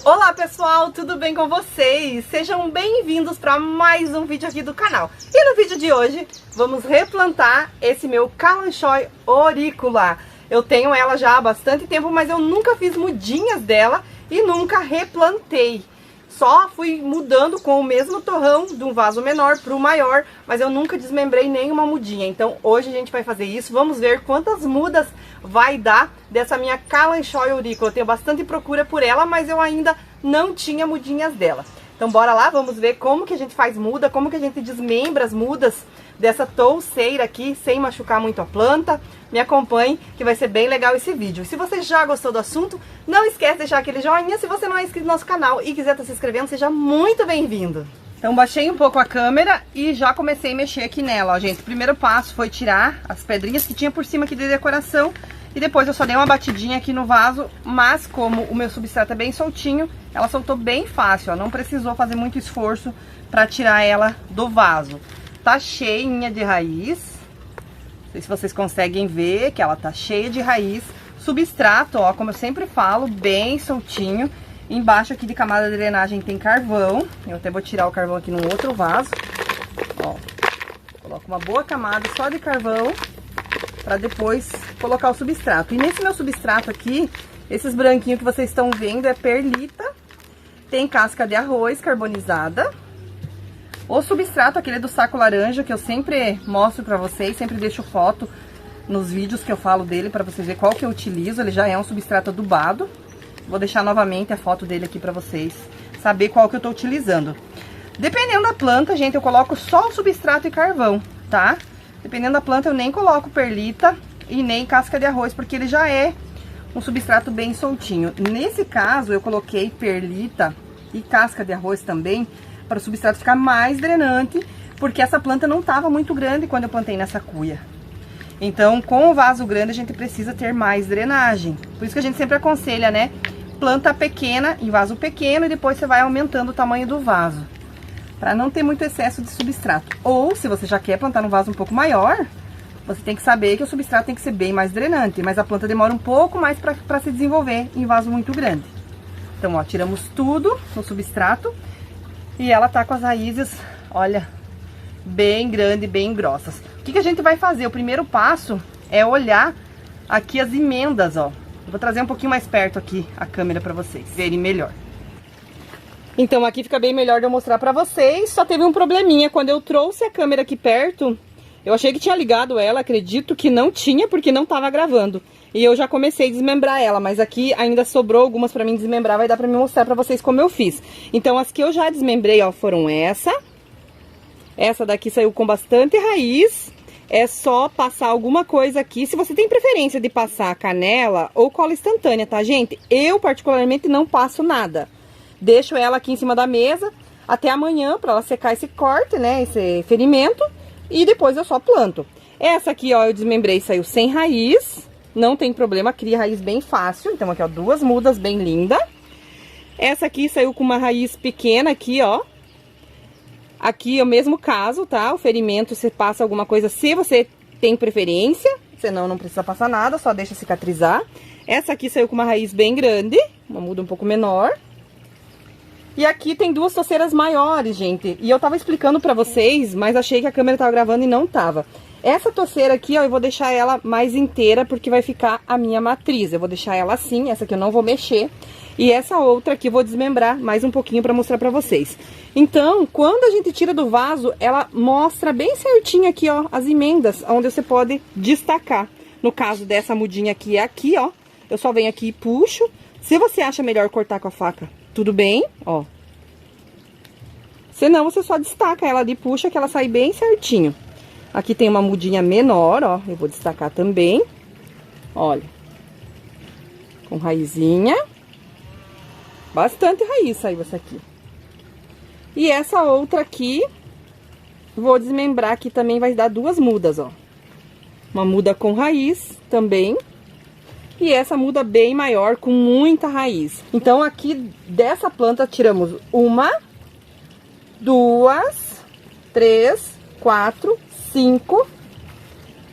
Olá pessoal, tudo bem com vocês? Sejam bem-vindos para mais um vídeo aqui do canal. E no vídeo de hoje vamos replantar esse meu Kalanchoe auricula. Eu tenho ela já há bastante tempo, mas eu nunca fiz mudinhas dela e nunca replantei. Só fui mudando com o mesmo torrão de um vaso menor para o maior, mas eu nunca desmembrei nenhuma mudinha. Então hoje a gente vai fazer isso, vamos ver quantas mudas vai dar dessa minha Kalanchoe auricula. Eu tenho bastante procura por ela, mas eu ainda não tinha mudinhas dela. Então bora lá, vamos ver como que a gente faz muda, como que a gente desmembra as mudas dessa touceira aqui, sem machucar muito a planta. Me acompanhe, que vai ser bem legal esse vídeo. Se você já gostou do assunto, não esquece de deixar aquele joinha. Se você não é inscrito no nosso canal e quiser estar se inscrevendo, seja muito bem-vindo. Então baixei um pouco a câmera e já comecei a mexer aqui nela, ó, gente. O primeiro passo foi tirar as pedrinhas que tinha por cima aqui de decoração. E depois eu só dei uma batidinha aqui no vaso, mas como o meu substrato é bem soltinho, ela soltou bem fácil, ó. Não precisou fazer muito esforço para tirar ela do vaso. Tá cheinha de raiz. Não sei se vocês conseguem ver que ela tá cheia de raiz. Substrato, ó, como eu sempre falo, bem soltinho. Embaixo aqui de camada de drenagem tem carvão. Eu até vou tirar o carvão aqui num outro vaso. Ó, coloco uma boa camada só de carvão para depois colocar o substrato. E nesse meu substrato aqui, esses branquinhos que vocês estão vendo é perlita. Tem casca de arroz carbonizada. O substrato, aquele do saco laranja, que eu sempre mostro pra vocês, sempre deixo foto nos vídeos que eu falo dele, pra vocês verem qual que eu utilizo. Ele já é um substrato adubado. Vou deixar novamente a foto dele aqui pra vocês saber qual que eu tô utilizando. Dependendo da planta, gente, eu coloco só o substrato e carvão, tá? Dependendo da planta, eu nem coloco perlita e nem casca de arroz, porque ele já é um substrato bem soltinho. Nesse caso, eu coloquei perlita e casca de arroz também, para o substrato ficar mais drenante, porque essa planta não estava muito grande quando eu plantei nessa cuia. Então, com o vaso grande, a gente precisa ter mais drenagem. Por isso que a gente sempre aconselha, né? Planta pequena em vaso pequeno e depois você vai aumentando o tamanho do vaso, para não ter muito excesso de substrato. Ou, se você já quer plantar num vaso um pouco maior, você tem que saber que o substrato tem que ser bem mais drenante, mas a planta demora um pouco mais para se desenvolver em vaso muito grande. Então, ó, tiramos tudo no substrato. E ela tá com as raízes, olha, bem grande, bem grossas. O que a gente vai fazer? O primeiro passo é olhar aqui as emendas, ó. Eu vou trazer um pouquinho mais perto aqui a câmera pra vocês verem melhor. Então aqui fica bem melhor de eu mostrar pra vocês. Só teve um probleminha, quando eu trouxe a câmera aqui perto, eu achei que tinha ligado ela, acredito que não tinha, porque não tava gravando. E eu já comecei a desmembrar ela, mas aqui ainda sobrou algumas pra mim desmembrar, vai dar pra me mostrar pra vocês como eu fiz. Então as que eu já desmembrei, ó, foram essa. Essa daqui saiu com bastante raiz. É só passar alguma coisa aqui. Se você tem preferência de passar canela ou cola instantânea, tá, gente? Eu particularmente não passo nada. Deixo ela aqui em cima da mesa até amanhã pra ela secar esse corte, né, esse ferimento. E depois eu só planto. Essa aqui, ó, eu desmembrei, saiu sem raiz. Não tem problema, cria raiz bem fácil. Então aqui, ó, duas mudas bem lindas. Essa aqui saiu com uma raiz pequena aqui, ó. Aqui é o mesmo caso, tá? O ferimento, você passa alguma coisa se você tem preferência. Senão não precisa passar nada, só deixa cicatrizar. Essa aqui saiu com uma raiz bem grande, uma muda um pouco menor. E aqui tem duas toceiras maiores, gente. E eu tava explicando pra vocês, mas achei que a câmera tava gravando e não tava. Essa toceira aqui, ó, eu vou deixar ela mais inteira, porque vai ficar a minha matriz. Eu vou deixar ela assim, essa aqui eu não vou mexer. E essa outra aqui eu vou desmembrar mais um pouquinho pra mostrar pra vocês. Então, quando a gente tira do vaso, ela mostra bem certinho aqui, ó, as emendas, onde você pode destacar. No caso dessa mudinha aqui, ó, eu só venho aqui e puxo. Se você acha melhor cortar com a faca, tudo bem, ó. Senão, você só destaca ela ali, puxa, que ela sai bem certinho. Aqui tem uma mudinha menor, ó, eu vou destacar também. Olha. Com raizinha. Bastante raiz saiu essa aqui. E essa outra aqui, vou desmembrar aqui também, vai dar duas mudas, ó. Uma muda com raiz também. E essa muda bem maior, com muita raiz. Então, aqui dessa planta, tiramos uma, duas, três, quatro, 5,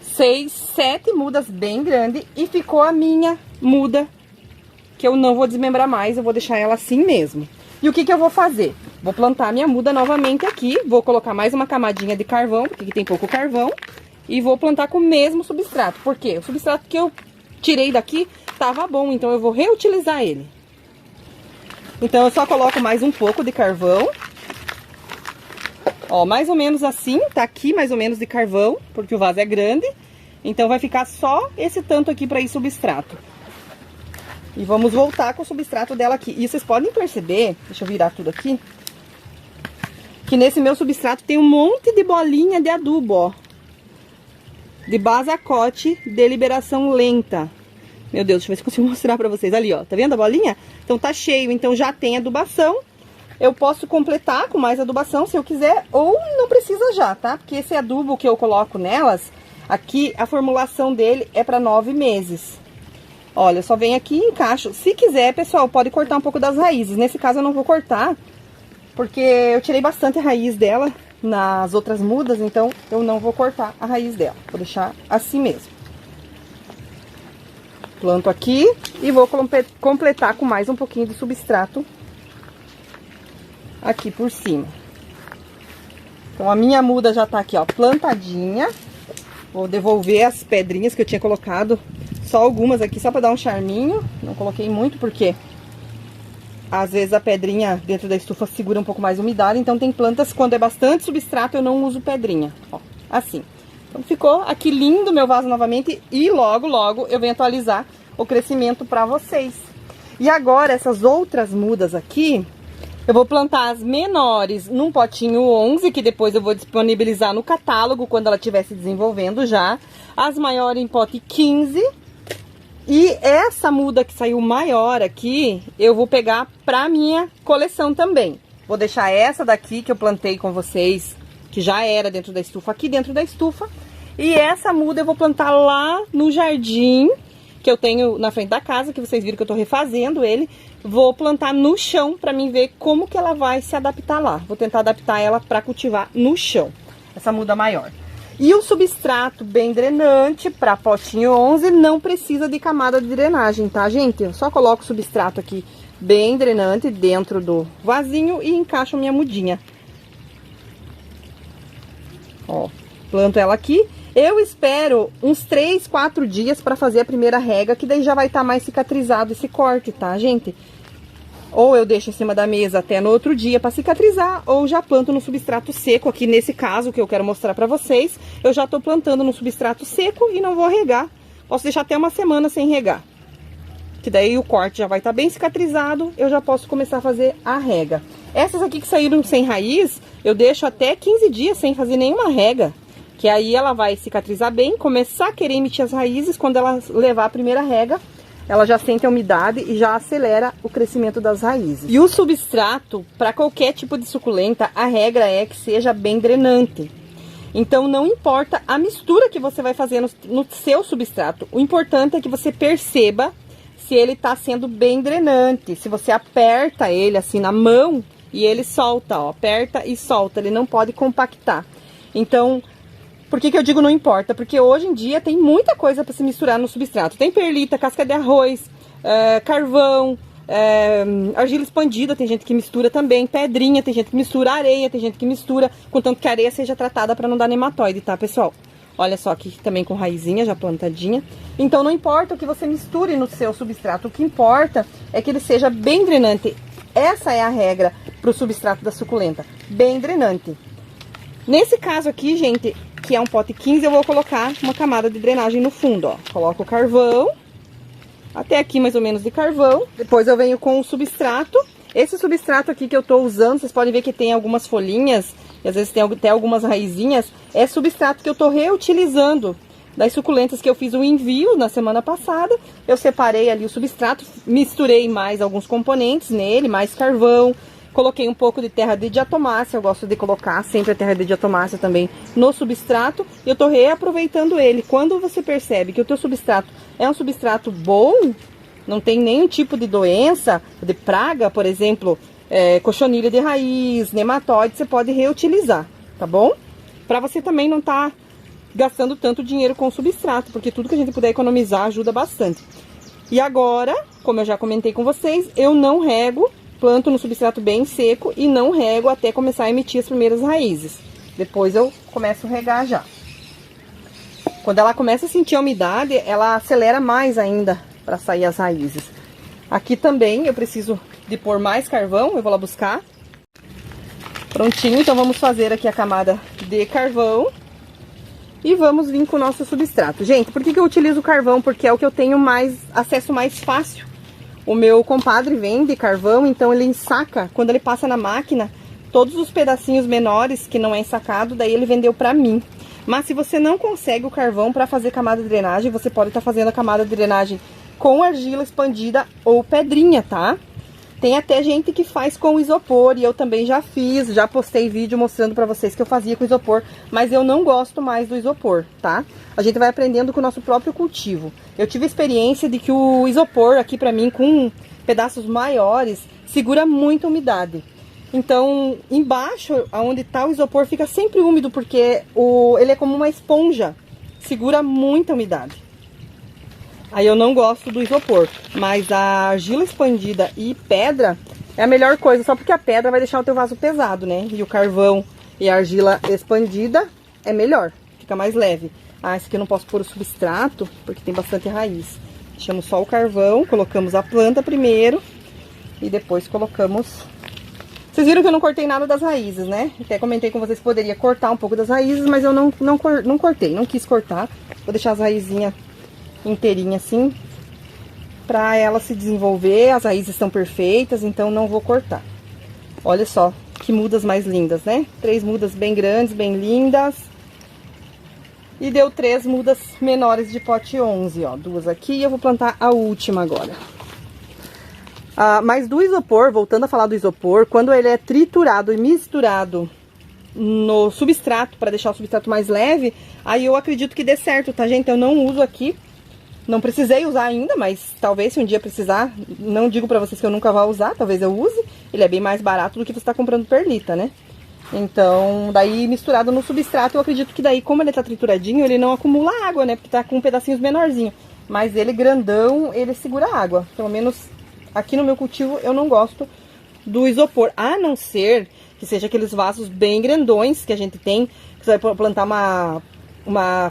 6, 7 mudas bem grandes e ficou a minha muda que eu não vou desmembrar mais, eu vou deixar ela assim mesmo. E o que que eu vou fazer? Vou plantar minha muda novamente aqui, vou colocar mais uma camadinha de carvão, porque aqui tem pouco carvão, e vou plantar com o mesmo substrato. Por quê? O substrato que eu tirei daqui tava bom, então eu vou reutilizar ele. Então eu só coloco mais um pouco de carvão. Ó, mais ou menos assim, tá aqui mais ou menos de carvão, porque o vaso é grande. Então vai ficar só esse tanto aqui para ir substrato. E vamos voltar com o substrato dela aqui. E vocês podem perceber, deixa eu virar tudo aqui, que nesse meu substrato tem um monte de bolinha de adubo, ó. De basacote de liberação lenta. Meu Deus, deixa eu ver se consigo mostrar pra vocês. Ali, ó, tá vendo a bolinha? Então tá cheio, então já tem adubação. Eu posso completar com mais adubação se eu quiser, ou não precisa já, tá? Porque esse adubo que eu coloco nelas, aqui a formulação dele é para 9 meses. Olha, eu só venho aqui e encaixo. Se quiser, pessoal, pode cortar um pouco das raízes. Nesse caso eu não vou cortar, porque eu tirei bastante raiz dela nas outras mudas, então eu não vou cortar a raiz dela. Vou deixar assim mesmo. Planto aqui e vou completar com mais um pouquinho de substrato aqui por cima. Então a minha muda já tá aqui, ó, plantadinha. Vou devolver as pedrinhas que eu tinha colocado, só algumas aqui, só pra dar um charminho. Não coloquei muito porque às vezes a pedrinha dentro da estufa segura um pouco mais a umidade. Então tem plantas, quando é bastante substrato, eu não uso pedrinha, ó, assim. Então ficou aqui lindo meu vaso novamente e logo, logo eu venho atualizar o crescimento pra vocês. E agora essas outras mudas aqui, eu vou plantar as menores num potinho 11, que depois eu vou disponibilizar no catálogo quando ela estiver se desenvolvendo já. As maiores em pote 15. E essa muda que saiu maior aqui, eu vou pegar pra minha coleção também. Vou deixar essa daqui que eu plantei com vocês, que já era dentro da estufa, aqui dentro da estufa. E essa muda eu vou plantar lá no jardim, que eu tenho na frente da casa, que vocês viram que eu tô refazendo ele. Vou plantar no chão pra mim ver como que ela vai se adaptar lá. Vou tentar adaptar ela pra cultivar no chão, essa muda maior. E o substrato bem drenante para potinho 11 não precisa de camada de drenagem, tá, gente? Eu só coloco o substrato aqui bem drenante dentro do vasinho e encaixo minha mudinha. Ó, planto ela aqui. Eu espero uns 3, 4 dias para fazer a primeira rega, que daí já vai estar mais cicatrizado esse corte, tá, gente? Ou eu deixo em cima da mesa até no outro dia para cicatrizar, ou já planto no substrato seco. Aqui nesse caso que eu quero mostrar para vocês, eu já tô plantando no substrato seco e não vou regar. Posso deixar até uma semana sem regar, que daí o corte já vai estar bem cicatrizado, eu já posso começar a fazer a rega. Essas aqui que saíram sem raiz, eu deixo até 15 dias sem fazer nenhuma rega, que aí ela vai cicatrizar bem, começar a querer emitir as raízes. Quando ela levar a primeira rega, ela já sente a umidade e já acelera o crescimento das raízes. E o substrato, para qualquer tipo de suculenta, a regra é que seja bem drenante. Então não importa a mistura que você vai fazer no seu substrato, o importante é que você perceba se ele está sendo bem drenante. Se você aperta ele assim na mão e ele solta, ó, aperta e solta, ele não pode compactar. Então, por que que eu digo não importa? Porque hoje em dia tem muita coisa para se misturar no substrato. Tem perlita, casca de arroz, carvão, argila expandida, tem gente que mistura também, pedrinha, tem gente que mistura areia, tem gente que mistura, contanto que a areia seja tratada para não dar nematóide, tá, pessoal? Olha só aqui também com raizinha já plantadinha. Então não importa o que você misture no seu substrato, o que importa é que ele seja bem drenante. Essa é a regra para o substrato da suculenta, bem drenante. Nesse caso aqui, gente, que é um pote 15, eu vou colocar uma camada de drenagem no fundo, ó. Coloco o carvão, até aqui mais ou menos de carvão. Depois eu venho com o substrato. Esse substrato aqui que eu tô usando, vocês podem ver que tem algumas folhinhas, e às vezes tem até algumas raizinhas. É substrato que eu tô reutilizando das suculentas que eu fiz o envio na semana passada. Eu separei ali o substrato, misturei mais alguns componentes nele, mais carvão. Coloquei um pouco de terra de diatomácea, eu gosto de colocar sempre a terra de diatomácea também no substrato. E eu tô reaproveitando ele. Quando você percebe que o teu substrato é um substrato bom, não tem nenhum tipo de doença, de praga, por exemplo, cochonilha de raiz, nematóide, você pode reutilizar, tá bom? Pra você também não tá gastando tanto dinheiro com o substrato, porque tudo que a gente puder economizar ajuda bastante. E agora, como eu já comentei com vocês, eu não rego, planto no substrato bem seco e não rego até começar a emitir as primeiras raízes. Depois eu começo a regar já. Quando ela começa a sentir a umidade, ela acelera mais ainda para sair as raízes. Aqui também eu preciso de pôr mais carvão, eu vou lá buscar. Prontinho, então vamos fazer aqui a camada de carvão. E vamos vir com o nosso substrato. Gente, por que eu utilizo carvão? Porque é o que eu tenho mais acesso mais fácil. O meu compadre vende carvão, então ele ensaca, quando ele passa na máquina, todos os pedacinhos menores que não é ensacado, daí ele vendeu pra mim. Mas se você não consegue o carvão para fazer camada de drenagem, você pode estar fazendo a camada de drenagem com argila expandida ou pedrinha, tá? Tem até gente que faz com isopor, e eu também já fiz, já postei vídeo mostrando pra vocês que eu fazia com isopor, mas eu não gosto mais do isopor, tá? A gente vai aprendendo com o nosso próprio cultivo. Eu tive a experiência de que o isopor aqui pra mim, com pedaços maiores, segura muita umidade. Então, embaixo, onde tá o isopor, fica sempre úmido, porque ele é como uma esponja, segura muita umidade. Aí eu não gosto do isopor, mas a argila expandida e pedra é a melhor coisa, só porque a pedra vai deixar o teu vaso pesado, né? E o carvão e a argila expandida é melhor, fica mais leve. Ah, esse aqui eu não posso pôr o substrato, porque tem bastante raiz. Deixamos só o carvão, colocamos a planta primeiro e depois colocamos... Vocês viram que eu não cortei nada das raízes, né? Até comentei com vocês que poderia cortar um pouco das raízes, mas eu não cortei, não quis cortar. Vou deixar as raizinhas inteirinha assim, pra ela se desenvolver. As raízes estão perfeitas, então não vou cortar. Olha só que mudas mais lindas, né? 3 mudas bem grandes, bem lindas. E deu 3 mudas menores de pote 11, ó. 2 aqui e eu vou plantar a última agora. Mas do isopor, voltando a falar do isopor, quando ele é triturado e misturado no substrato, para deixar o substrato mais leve, aí eu acredito que dê certo, tá, gente? Eu não uso aqui. Não precisei usar ainda, mas talvez se um dia precisar, não digo pra vocês que eu nunca vou usar, talvez eu use. Ele é bem mais barato do que você tá comprando perlita, né? Então, daí misturado no substrato, eu acredito que daí, como ele tá trituradinho, ele não acumula água, né? Porque tá com pedacinhos menorzinhos. Mas ele grandão, ele segura água. Pelo menos aqui no meu cultivo eu não gosto do isopor. A não ser que seja aqueles vasos bem grandões que a gente tem, que você vai plantar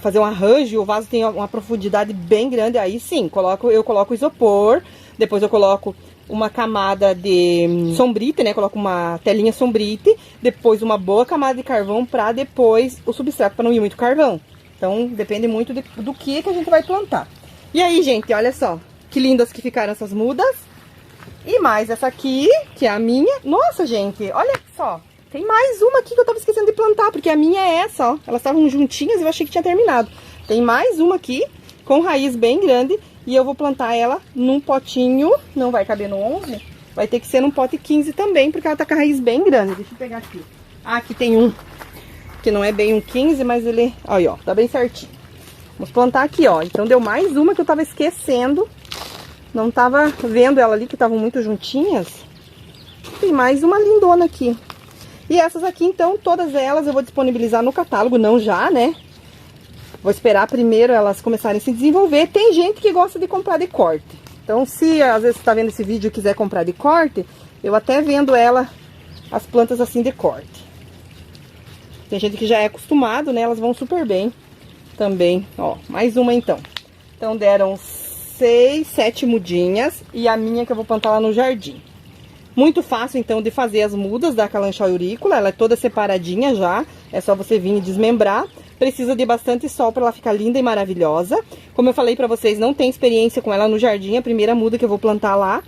fazer um arranjo e o vaso tem uma profundidade bem grande, aí sim, eu coloco isopor, depois eu coloco uma camada de sombrite, né, coloco uma telinha sombrite, depois uma boa camada de carvão pra depois o substrato, pra não ir muito carvão. Então, depende muito do que a gente vai plantar. E aí, gente, olha só, que lindas que ficaram essas mudas. E mais essa aqui, que é a minha. Nossa, gente, olha só. Tem mais uma aqui que eu tava esquecendo de plantar, porque a minha é essa, ó. Elas estavam juntinhas e eu achei que tinha terminado. Tem mais uma aqui, com raiz bem grande, e eu vou plantar ela num potinho, não vai caber no 11, vai ter que ser num pote 15 também, porque ela tá com a raiz bem grande. Deixa eu pegar aqui. Ah, aqui tem um, que não é bem um 15, mas ele, aí, ó, tá bem certinho. Vamos plantar aqui, ó. Então deu mais uma que eu tava esquecendo, não tava vendo ela ali, que estavam muito juntinhas. Tem mais uma lindona aqui. E essas aqui, então, todas elas eu vou disponibilizar no catálogo, não já, né? Vou esperar primeiro elas começarem a se desenvolver. Tem gente que gosta de comprar de corte. Então, se às vezes você tá vendo esse vídeo e quiser comprar de corte, eu até vendo as plantas assim de corte. Tem gente que já é acostumado, né? Elas vão super bem também. Ó, mais uma então. Então, deram 6, 7 mudinhas. E a minha que eu vou plantar lá no jardim. Muito fácil, então, de fazer as mudas da Kalanchoe aurícula. Ela é toda separadinha já. É só você vir e desmembrar. Precisa de bastante sol para ela ficar linda e maravilhosa. Como eu falei pra vocês, não tem experiência com ela no jardim. A primeira muda que eu vou plantar lá.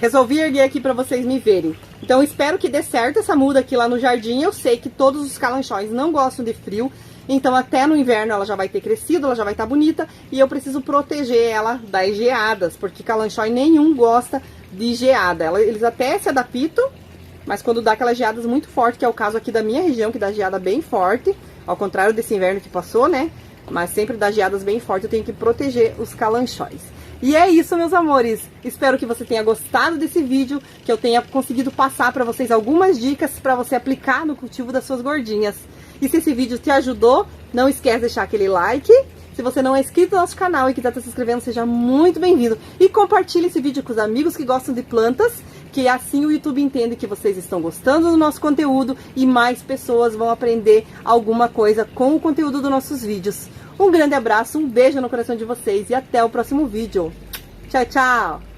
Resolvi erguer aqui pra vocês me verem. Então, espero que dê certo essa muda aqui lá no jardim. Eu sei que todos os Kalanchoes não gostam de frio. Então, até no inverno ela já vai ter crescido, ela já vai estar bonita. E eu preciso proteger ela das geadas, porque Kalanchoe nenhum gosta de geada. Eles até se adaptam, mas quando dá aquelas geadas muito fortes, que é o caso aqui da minha região, que dá geada bem forte, ao contrário desse inverno que passou, né? Mas sempre dá geadas bem fortes, eu tenho que proteger os Kalanchoes. E é isso, meus amores. Espero que você tenha gostado desse vídeo, que eu tenha conseguido passar para vocês algumas dicas para você aplicar no cultivo das suas gordinhas. E se esse vídeo te ajudou, não esquece de deixar aquele like Se você não é inscrito no nosso canal e quiser estar se inscrevendo, seja muito bem-vindo. E compartilhe esse vídeo com os amigos que gostam de plantas, que assim o YouTube entende que vocês estão gostando do nosso conteúdo e mais pessoas vão aprender alguma coisa com o conteúdo dos nossos vídeos. Um grande abraço, um beijo no coração de vocês e até o próximo vídeo. Tchau, tchau!